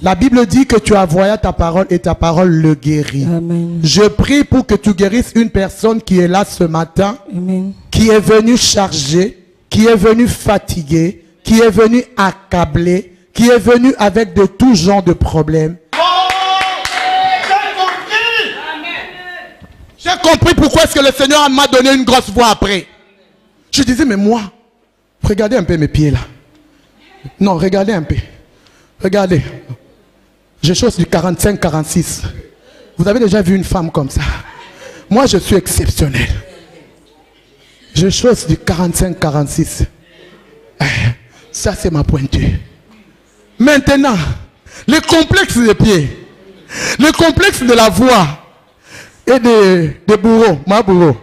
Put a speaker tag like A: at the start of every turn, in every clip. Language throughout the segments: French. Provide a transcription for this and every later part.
A: La Bible dit que tu as envoyé ta parole et ta parole le guérit.
B: Amen.
A: Je prie pour que tu guérisses une personne qui est là ce matin,
B: Amen.
A: qui est venue chargée, qui est venue fatiguée, qui est venue accablée, qui est venue avec de tout genre de problèmes. J'ai compris pourquoi est-ce que le Seigneur m'a donné une grosse voix après. Je disais, mais moi, regardez un peu mes pieds là. Non, regardez un peu. Regardez. J'ai chose du 45-46. Vous avez déjà vu une femme comme ça? Moi, je suis exceptionnel. J'ai chose du 45-46. Ça, c'est ma pointure. Maintenant, le complexe des pieds, le complexe de la voix et des bourreaux, ma bourreau.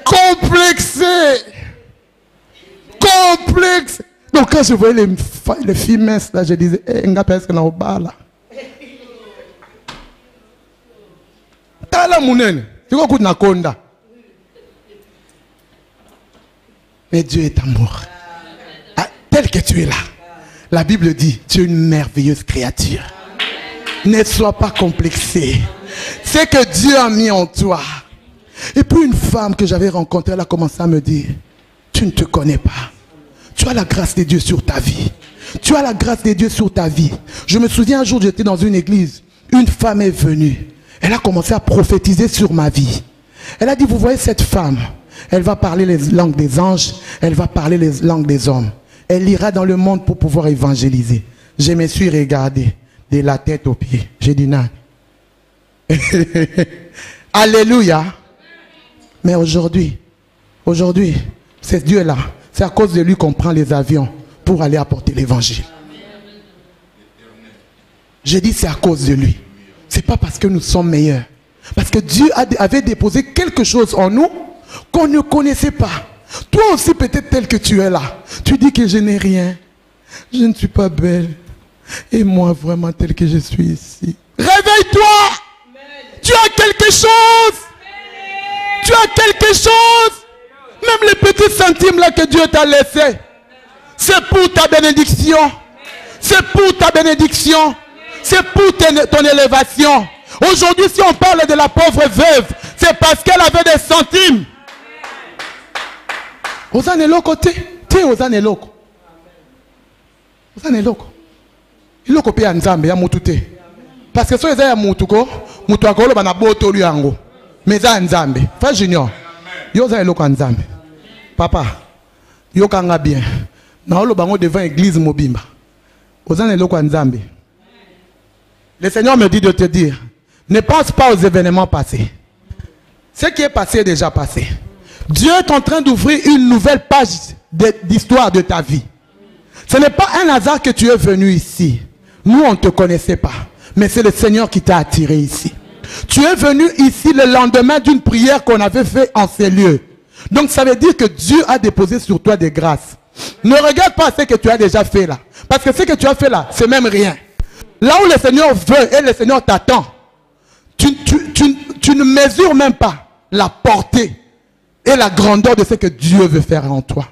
A: Complexé. Complexe. Donc quand je voyais les filles minces là, je disais, nga presque na obala. Tala munene, tu vois na konda. Mais Dieu est amour. Ah, tel que tu es là, la Bible dit, tu es une merveilleuse créature. Ne sois pas complexé. C'est que Dieu a mis en toi. Et puis une femme que j'avais rencontrée, elle a commencé à me dire, tu ne te connais pas. Tu as la grâce de Dieu sur ta vie. Tu as la grâce de Dieu sur ta vie. Je me souviens un jour, j'étais dans une église. Une femme est venue. Elle a commencé à prophétiser sur ma vie. Elle a dit, vous voyez cette femme, elle va parler les langues des anges, elle va parler les langues des hommes. Elle ira dans le monde pour pouvoir évangéliser. Je me suis regardé de la tête aux pieds. J'ai dit, non. Alléluia. Mais aujourd'hui, c'est Dieu là. C'est à cause de lui qu'on prend les avions pour aller apporter l'évangile. Je dis c'est à cause de lui. C'est pas parce que nous sommes meilleurs. Parce que Dieu avait déposé quelque chose en nous qu'on ne connaissait pas. Toi aussi peut-être tel que tu es là. Tu dis que je n'ai rien. Je ne suis pas belle. Et moi vraiment tel que je suis ici. Réveille-toi. Tu as quelque chose. Tu as quelque chose. Même les petits centimes là que Dieu t'a laissés, c'est pour ta bénédiction. C'est pour ta bénédiction. C'est pour ton élévation. Aujourd'hui, si on parle de la pauvre veuve, c'est parce qu'elle avait des centimes. Ozane loko te ozane loko. Ozane loko. Iloko pe ya nzambe ya mutu te. Parce que so eza ya mutu ko, mutu akolo bana boto lu yango. Mais za nzambe. Frère Junior. Yo za eloko nzambe. Papa, yo kanga bien. Na olo bango devant église mobimba. Ozane eloko nzambe. Le Seigneur me dit de te dire, ne pense pas aux événements passés. Ce qui est passé est déjà passé. Dieu est en train d'ouvrir une nouvelle page d'histoire de ta vie. Ce n'est pas un hasard que tu es venu ici. Nous, on ne te connaissait pas. Mais c'est le Seigneur qui t'a attiré ici. Tu es venu ici le lendemain d'une prière qu'on avait fait en ces lieux. Donc ça veut dire que Dieu a déposé sur toi des grâces. Ne regarde pas ce que tu as déjà fait là. Parce que ce que tu as fait là, c'est même rien. Là où le Seigneur veut et le Seigneur t'attend, tu ne mesures même pas la portée et la grandeur de ce que Dieu veut faire en toi.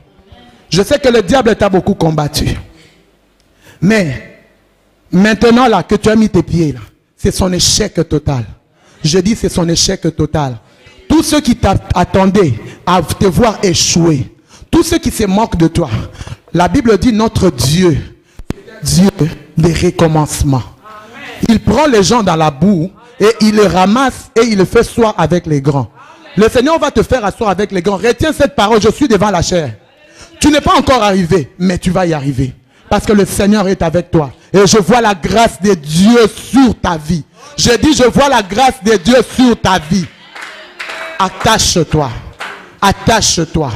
A: Je sais que le diable t'a beaucoup combattu. Mais maintenant là que tu as mis tes pieds là, c'est son échec total. Je dis c'est son échec total. Tous ceux qui t'attendaient à te voir échouer, tous ceux qui se moquent de toi, la Bible dit notre Dieu, Dieu des recommencements. Il prend les gens dans la boue et il les ramasse et il les fait asseoir avec les grands. Le Seigneur va te faire asseoir avec les grands. Retiens cette parole, je suis devant la chair. Tu n'es pas encore arrivé, mais tu vas y arriver. Parce que le Seigneur est avec toi. Et je vois la grâce de Dieu sur ta vie. Je dis, je vois la grâce de Dieu sur ta vie. Attache-toi. Attache-toi.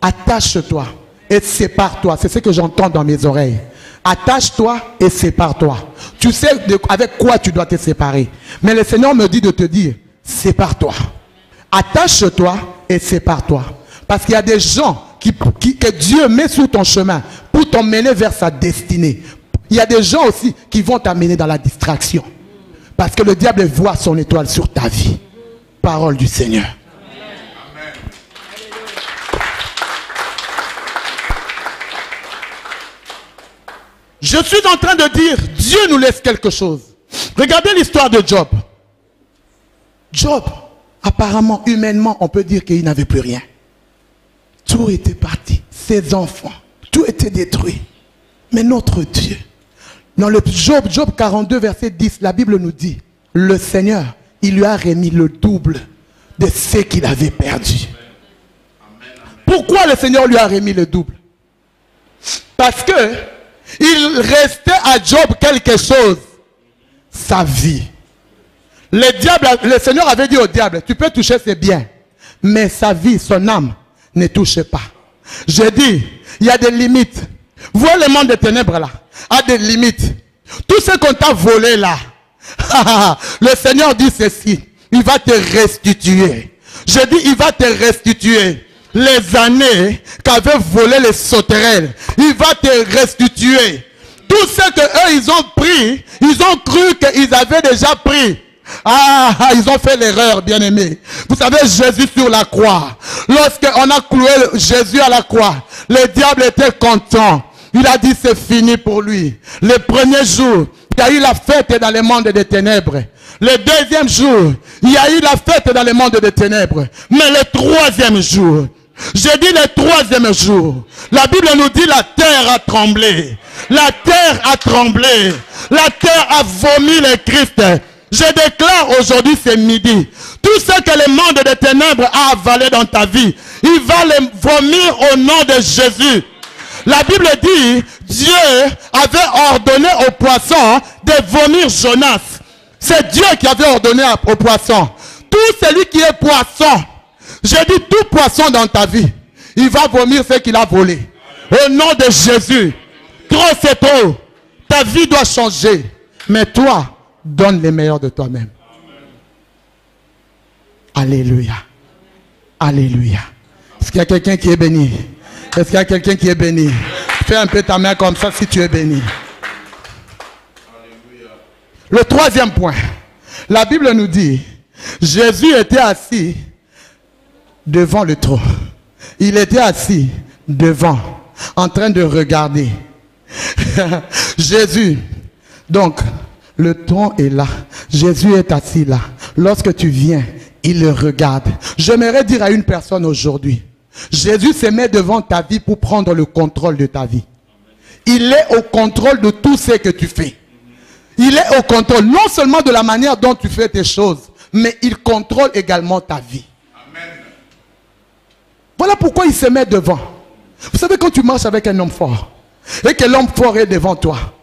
A: Attache-toi. Et sépare-toi. C'est ce que j'entends dans mes oreilles. Attache-toi et sépare-toi. Tu sais avec quoi tu dois te séparer. Mais le Seigneur me dit de te dire, sépare-toi. Attache-toi et sépare-toi. Parce qu'il y a des gens que Dieu met sur ton chemin pour t'emmener vers sa destinée. Il y a des gens aussi qui vont t'amener dans la distraction. Parce que le diable voit son étoile sur ta vie. Parole du Seigneur. Amen. Je suis en train de dire, Dieu nous laisse quelque chose. Regardez l'histoire de Job. Job, apparemment, humainement, on peut dire qu'il n'avait plus rien. Tout était parti. Ses enfants, tout était détruit. Mais notre Dieu, dans le Job 42, verset 10, la Bible nous dit, le Seigneur, il lui a remis le double de ce qu'il avait perdu. Pourquoi le Seigneur lui a remis le double? Parce que il restait à Job quelque chose, sa vie. Le Seigneur avait dit au diable, tu peux toucher ses biens, mais sa vie, son âme, ne touche pas. J'ai dit, il y a des limites. Vous voyez le monde des ténèbres là, a des limites. Tout ce qu'on t'a volé là, le Seigneur dit ceci, il va te restituer. Je dis, il va te restituer les années qu'avaient volé les sauterelles. Il va te restituer. Tout ce que eux ils ont pris, ils ont cru qu'ils avaient déjà pris. Ils ont fait l'erreur, bien-aimés. Vous savez, Jésus sur la croix, lorsqu'on a cloué Jésus à la croix, le diable était content. Il a dit c'est fini pour lui. Le premier jour, il y a eu la fête dans le monde des ténèbres. Le deuxième jour, il y a eu la fête dans le monde des ténèbres. Mais le troisième jour, j'ai dit le troisième jour, la Bible nous dit la terre a tremblé. La terre a tremblé. La terre a vomi le Christ. Je déclare aujourd'hui, c'est midi, tout ce que le monde des ténèbres a avalé dans ta vie, il va le vomir au nom de Jésus. La Bible dit, Dieu avait ordonné aux poissons de vomir Jonas. C'est Dieu qui avait ordonné aux poissons. Tout celui qui est poisson, j'ai dit tout poisson dans ta vie, il va vomir ce qu'il a volé. Au nom de Jésus, trop c'est trop. Ta vie doit changer. Mais toi, donne le meilleur de toi-même. Alléluia. Alléluia. Est-ce qu'il y a quelqu'un qui est béni? Est-ce qu'il y a quelqu'un qui est béni? Fais un peu ta main comme ça si tu es béni. Le troisième point. La Bible nous dit, Jésus était assis devant le trône. Il était assis devant, en train de regarder. Jésus, donc, le trône est là. Jésus est assis là. Lorsque tu viens, il le regarde. J'aimerais dire à une personne aujourd'hui, Jésus se met devant ta vie pour prendre le contrôle de ta vie. Il est au contrôle de tout ce que tu fais. Il est au contrôle non seulement de la manière dont tu fais tes choses, mais il contrôle également ta vie. Amen. Voilà pourquoi il se met devant. Vous savez, quand tu marches avec un homme fort, et que l'homme fort est devant toi,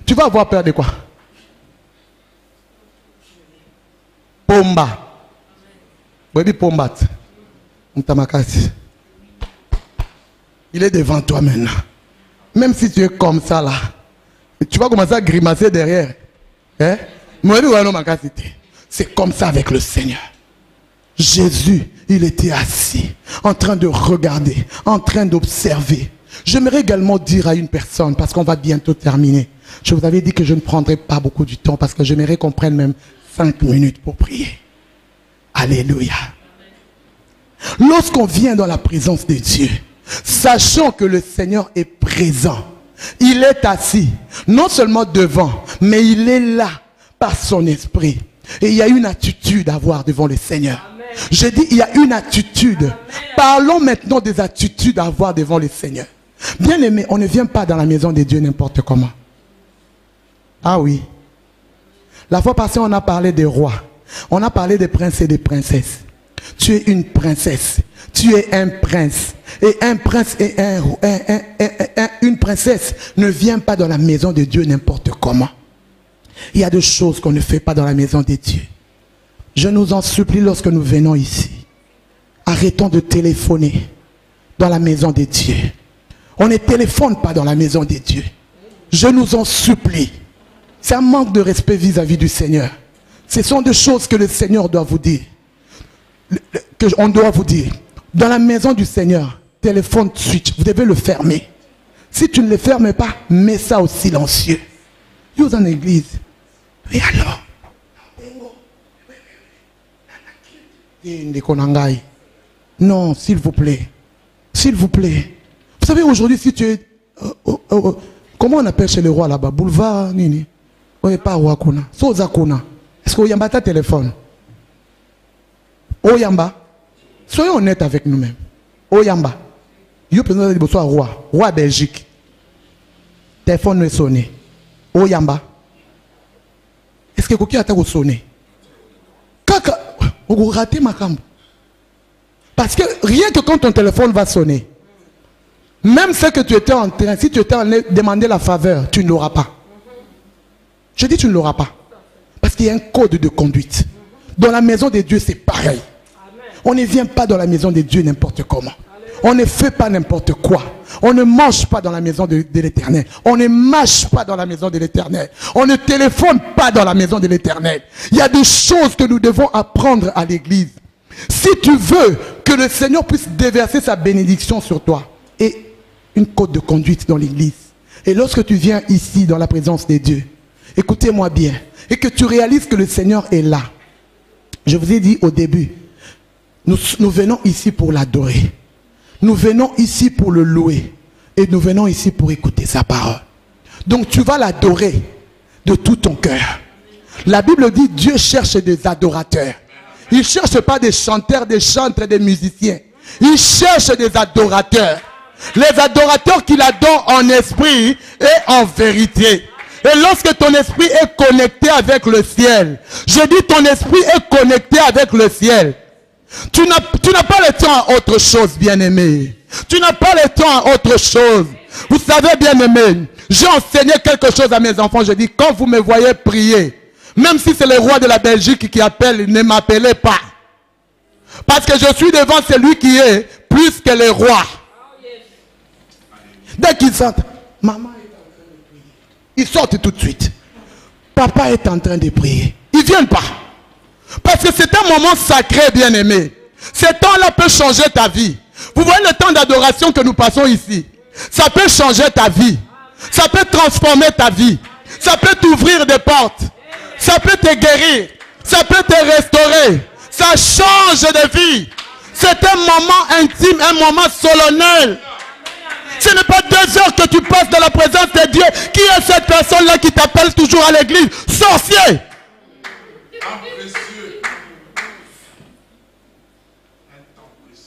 A: tu vas avoir peur de quoi? Pomba. Baby pombat. Il est devant toi maintenant. Même si tu es comme ça là, tu vas commencer à grimacer derrière. Hein? C'est comme ça avec le Seigneur. Jésus, il était assis, en train de regarder, en train d'observer. J'aimerais également dire à une personne, parce qu'on va bientôt terminer. Je vous avais dit que je ne prendrai pas beaucoup du temps, parce que j'aimerais qu'on prenne même 5 minutes pour prier. Alléluia. Lorsqu'on vient dans la présence de Dieu, sachant que le Seigneur est présent, il est assis, non seulement devant, mais il est là par son esprit. Et il y a une attitude à avoir devant le Seigneur. J'ai dit, il y a une attitude. Amen. Parlons maintenant des attitudes à avoir devant le Seigneur. Bien aimé, on ne vient pas dans la maison de Dieu n'importe comment. Ah oui. La fois passée, on a parlé des rois. On a parlé des princes et des princesses. Tu es une princesse. Tu es un prince. Et un prince et une princesse ne vient pas dans la maison de Dieu n'importe comment. Il y a des choses qu'on ne fait pas dans la maison de Dieu. Je nous en supplie lorsque nous venons ici. Arrêtons de téléphoner dans la maison de Dieu. On ne téléphone pas dans la maison de Dieu. Je nous en supplie. C'est un manque de respect vis-à-vis du Seigneur. Ce sont des choses que le Seigneur doit vous dire. On doit vous dire. Dans la maison du Seigneur, téléphone switch, vous devez le fermer. Si tu ne le fermes pas, mets ça au silencieux. Vous en église. Et alors? Non, s'il vous plaît. S'il vous plaît. Vous savez, aujourd'hui, si tu es... Comment on appelle chez le roi là-bas? Boulevard, nini? Oui, pas roi kuna. Soza kuna. Est-ce que Oyamba ta téléphone? Oyamba. Soyons honnêtes avec nous-mêmes. Oyamba. Yo président de roi. Roi Belgique. Téléphone est sonné. Oyamba. Est-ce que quelqu'un a sonné? Kaka. On va rater ma cambre. Parce que rien que quand ton téléphone va sonner, même ce que tu étais en train, si tu étais en train de demander la faveur, tu ne l'auras pas. Je dis tu ne l'auras pas. Parce qu'il y a un code de conduite. Dans la maison de Dieu, c'est pareil. On ne vient pas dans la maison de Dieu n'importe comment. On ne fait pas n'importe quoi. On ne mange pas dans la maison de l'Éternel. On ne marche pas dans la maison de l'Éternel. On ne téléphone pas dans la maison de l'Éternel. Il y a des choses que nous devons apprendre à l'église. Si tu veux que le Seigneur puisse déverser sa bénédiction sur toi, et une code de conduite dans l'église. Et lorsque tu viens ici dans la présence de Dieu, écoutez-moi bien, et que tu réalises que le Seigneur est là. Je vous ai dit au début, nous venons ici pour l'adorer. Nous venons ici pour le louer. Et nous venons ici pour écouter sa parole. Donc tu vas l'adorer de tout ton cœur. La Bible dit Dieu cherche des adorateurs. Il ne cherche pas des chanteurs, des chantres, des musiciens. Il cherche des adorateurs. Les adorateurs qu'il adore en esprit et en vérité. Et lorsque ton esprit est connecté avec le ciel, je dis ton esprit est connecté avec le ciel. Tu n'as pas le temps à autre chose, bien-aimé. Tu n'as pas le temps à autre chose. Vous savez, bien-aimé, j'ai enseigné quelque chose à mes enfants. Je dis, quand vous me voyez prier, même si c'est le roi de la Belgique qui appelle, ne m'appelez pas. Parce que je suis devant celui qui est plus que le roi. Dès qu'ils sentent, maman est en train de prier, ils sortent tout de suite. Papa est en train de prier. Ils ne viennent pas. Parce que c'est un moment sacré, bien-aimé. Ce temps-là peut changer ta vie. Vous voyez le temps d'adoration que nous passons ici. Ça peut changer ta vie. Ça peut transformer ta vie. Ça peut t'ouvrir des portes. Ça peut te guérir. Ça peut te restaurer. Ça change de vie. C'est un moment intime, un moment solennel. Ce n'est pas 2 heures que tu passes dans la présence de Dieu. Qui est cette personne-là qui t'appelle toujours à l'église? Sorcier!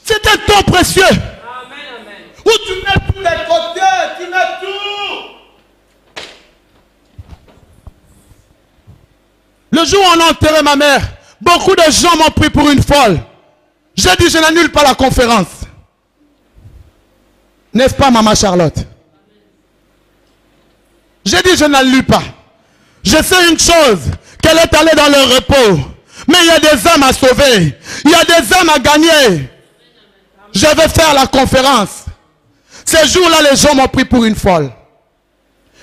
A: C'est un temps précieux. Où tu mets tous les côtés, tu mets tout. Le jour où on a enterré ma mère, beaucoup de gens m'ont pris pour une folle. J'ai dit je n'annule pas la conférence. N'est-ce pas, maman Charlotte? J'ai dit je n'annule pas. Je sais une chose, qu'elle est allée dans le repos. Mais il y a des âmes à sauver. Il y a des âmes à gagner. Je vais faire la conférence. Ces jours-là, les gens m'ont pris pour une folle.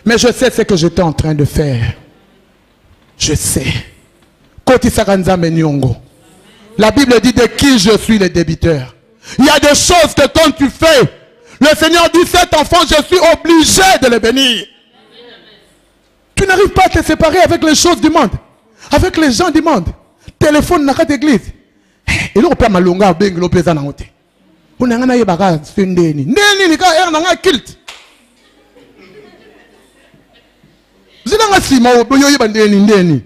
A: Mais je sais ce que j'étais en train de faire. Je sais. La Bible dit de qui je suis le débiteur. Il y a des choses que quand tu fais, le Seigneur dit cet enfant, je suis obligé de le bénir. Tu n'arrives pas à te séparer avec les choses du monde. Avec les gens du monde. Téléphone dans cette église. Et là, on peut malonga benglo pesa na ngote. On a ngana yebaka sendeni. Neni ni ka er na kilt. Zina si ma oboyo yeba ndeni.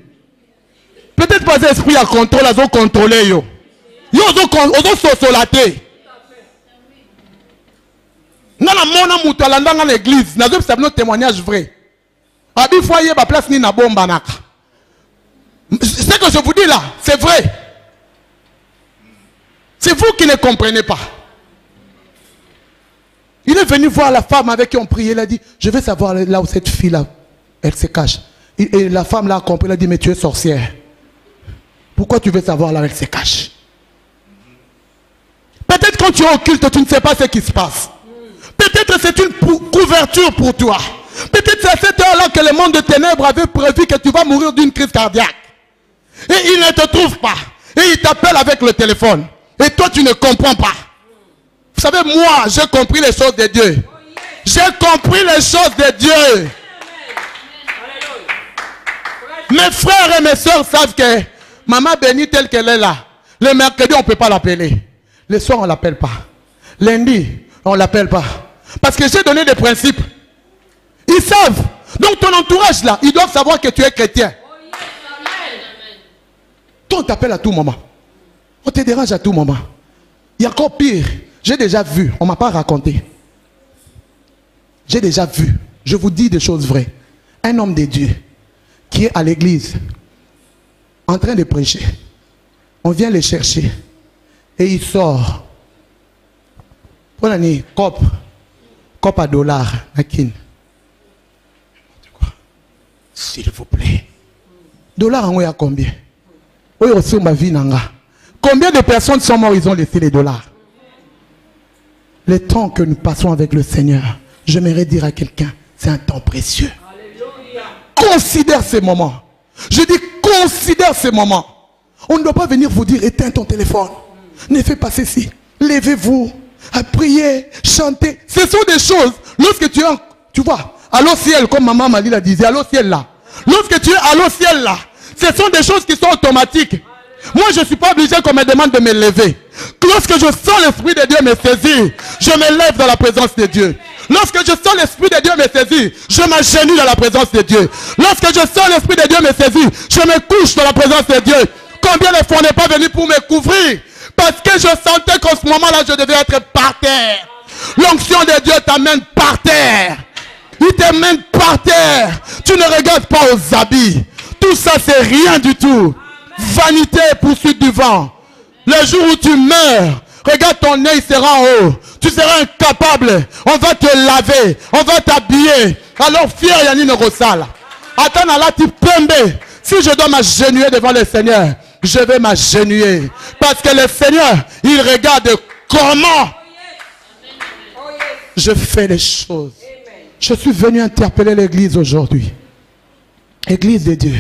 A: Peut-être pas esprit à contrôle, à contrôler yo. Yo ozo sosolaté. Nana mona mutu alandanga l'église, nazo ça notre témoignage vrai. Abi foyer ba place ni na bomba naka. Ce que je vous dis là, c'est vrai. C'est vous qui ne comprenez pas. Il est venu voir la femme avec qui on priait. Il a dit, je vais savoir là où cette fille-là, elle se cache. Et la femme là a compris, elle a dit, mais tu es sorcière. Pourquoi tu veux savoir là où elle se cache? Peut-être quand tu es occulte, tu ne sais pas ce qui se passe. Peut-être c'est une couverture pour toi. Peut-être c'est à cette heure-là que le monde de ténèbres avait prévu que tu vas mourir d'une crise cardiaque. Et il ne te trouve pas. Et il t'appelle avec le téléphone. Et toi, tu ne comprends pas. Vous savez, moi, j'ai compris les choses de Dieu. J'ai compris les choses de Dieu. Mes frères et mes soeurs savent que maman bénie telle qu'elle est là. Le mercredi, on ne peut pas l'appeler. Le soir, on ne l'appelle pas. Lundi, on ne l'appelle pas. Parce que j'ai donné des principes. Ils savent. Donc ton entourage là, ils doivent savoir que tu es chrétien. On t'appelle à tout moment. On te dérange à tout moment. Il y a encore pire. J'ai déjà vu, on ne m'a pas raconté. J'ai déjà vu, je vous dis des choses vraies. Un homme de Dieu qui est à l'église en train de prêcher. On vient le chercher et il sort. Pour l'année, cop à dollars. S'il vous plaît. Dollars en a combien? Combien de personnes sont mortes, ils ont laissé les dollars? Le temps que nous passons avec le Seigneur, j'aimerais dire à quelqu'un, c'est un temps précieux. Alléluia. Considère ces moments. Je dis, considère ces moments. On ne doit pas venir vous dire, éteins ton téléphone. Ne fais pas ceci. Levez-vous, à prier, chanter. Ce sont des choses, lorsque tu es, tu vois, allô ciel, comme maman Mali l'a disait, allô ciel là. Lorsque tu es allô ciel là, ce sont des choses qui sont automatiques. Moi, je ne suis pas obligé qu'on me demande de me lever. Lorsque je sens l'Esprit de Dieu me saisir, je me lève dans la présence de Dieu. Lorsque je sens l'Esprit de Dieu me saisir, je m'agenouille dans la présence de Dieu. Lorsque je sens l'Esprit de Dieu me saisir, je me couche dans la présence de Dieu. Combien de fois on n'est pas venu pour me couvrir? Parce que je sentais qu'en ce moment-là, je devais être par terre. L'onction de Dieu t'amène par terre. Il t'amène par terre. Tu ne regardes pas aux habits. Tout ça, c'est rien du tout. Vanité et poursuite du vent. Le jour où tu meurs, regarde ton œil sera en haut. Tu seras incapable. On va te laver. On va t'habiller. Alors fier Yanni Rosal. Attends là, tu pembe. Si je dois m'agenouiller devant le Seigneur, je vais m'agenouiller. Parce que le Seigneur, il regarde comment je fais les choses. Je suis venu interpeller l'église aujourd'hui. Église de Dieu.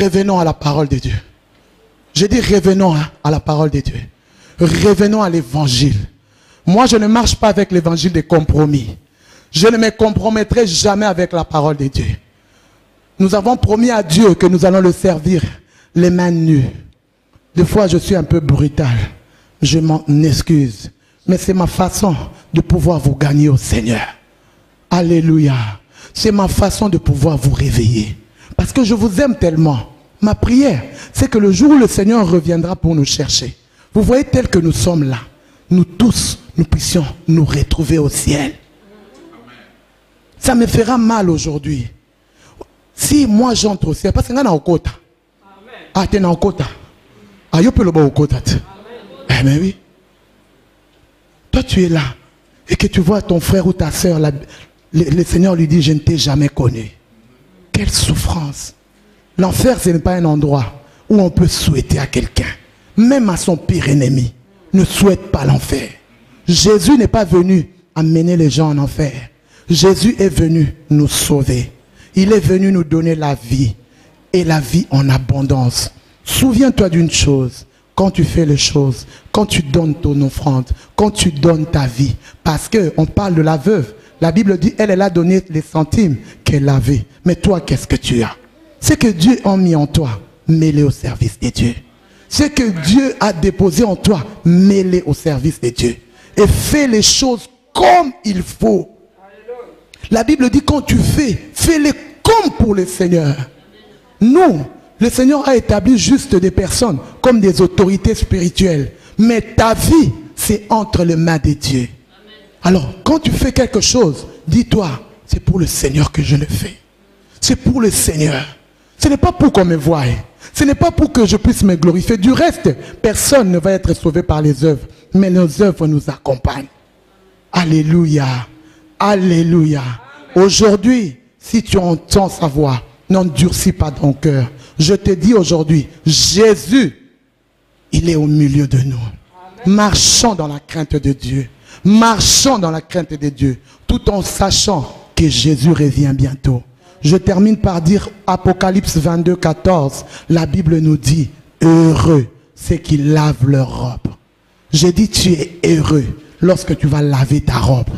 A: Revenons à la parole de Dieu. Je dis revenons à la parole de Dieu. Revenons à l'évangile. Moi, je ne marche pas avec l'évangile des compromis. Je ne me compromettrai jamais avec la parole de Dieu. Nous avons promis à Dieu que nous allons le servir les mains nues. Des fois, je suis un peu brutal. Je m'en excuse. Mais c'est ma façon de pouvoir vous gagner au Seigneur. Alléluia. C'est ma façon de pouvoir vous réveiller. Parce que je vous aime tellement. Ma prière, c'est que le jour où le Seigneur reviendra pour nous chercher, vous voyez tel que nous sommes là, nous tous, nous puissions nous retrouver au ciel. Ça me fera mal aujourd'hui. Si moi j'entre au ciel, parce que je suis au côté. Ah, tu es au côté. Ah, je peux le voir au côté. Eh bien oui. Toi tu es là et que tu vois ton frère ou ta soeur, le Seigneur lui dit, je ne t'ai jamais connu. Quelle souffrance. L'enfer, ce n'est pas un endroit où on peut souhaiter à quelqu'un. Même à son pire ennemi, ne souhaite pas l'enfer. Jésus n'est pas venu amener les gens en enfer. Jésus est venu nous sauver. Il est venu nous donner la vie. Et la vie en abondance. Souviens-toi d'une chose. Quand tu fais les choses, quand tu donnes ton offrande, quand tu donnes ta vie. Parce qu'on parle de la veuve. La Bible dit, elle a donné les centimes qu'elle avait. Mais toi, qu'est-ce que tu as? C'est que Dieu a mis en toi, mets-le au service de Dieu. C'est que Dieu a déposé en toi, mets-le au service de Dieu. Et fais les choses comme il faut. La Bible dit, quand tu fais, fais-les comme pour le Seigneur. Nous, le Seigneur a établi juste des personnes comme des autorités spirituelles. Mais ta vie, c'est entre les mains de Dieu. Alors, quand tu fais quelque chose, dis-toi, c'est pour le Seigneur que je le fais. C'est pour le Seigneur. Ce n'est pas pour qu'on me voie. Ce n'est pas pour que je puisse me glorifier. Du reste, personne ne va être sauvé par les œuvres. Mais nos œuvres nous accompagnent. Alléluia. Alléluia. Aujourd'hui, si tu entends sa voix, n'endurcis pas ton cœur. Je te dis aujourd'hui, Jésus, il est au milieu de nous. Marchons dans la crainte de Dieu. Marchons dans la crainte de Dieu. Tout en sachant que Jésus revient bientôt. Je termine par dire Apocalypse 22, 14. La Bible nous dit, heureux ceux qui lavent leur robe. J'ai dit, tu es heureux lorsque tu vas laver ta robe.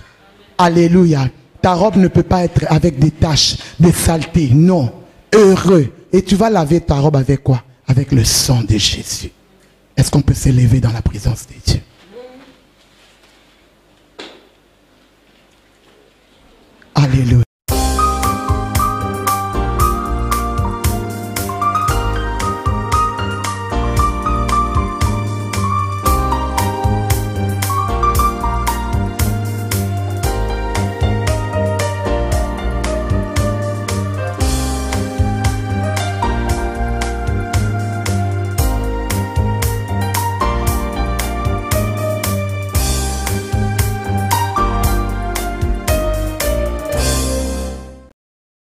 A: Alléluia. Ta robe ne peut pas être avec des taches, des saletés. Non. Heureux. Et tu vas laver ta robe avec quoi? Avec le sang de Jésus. Est-ce qu'on peut s'élever dans la présence de Dieu?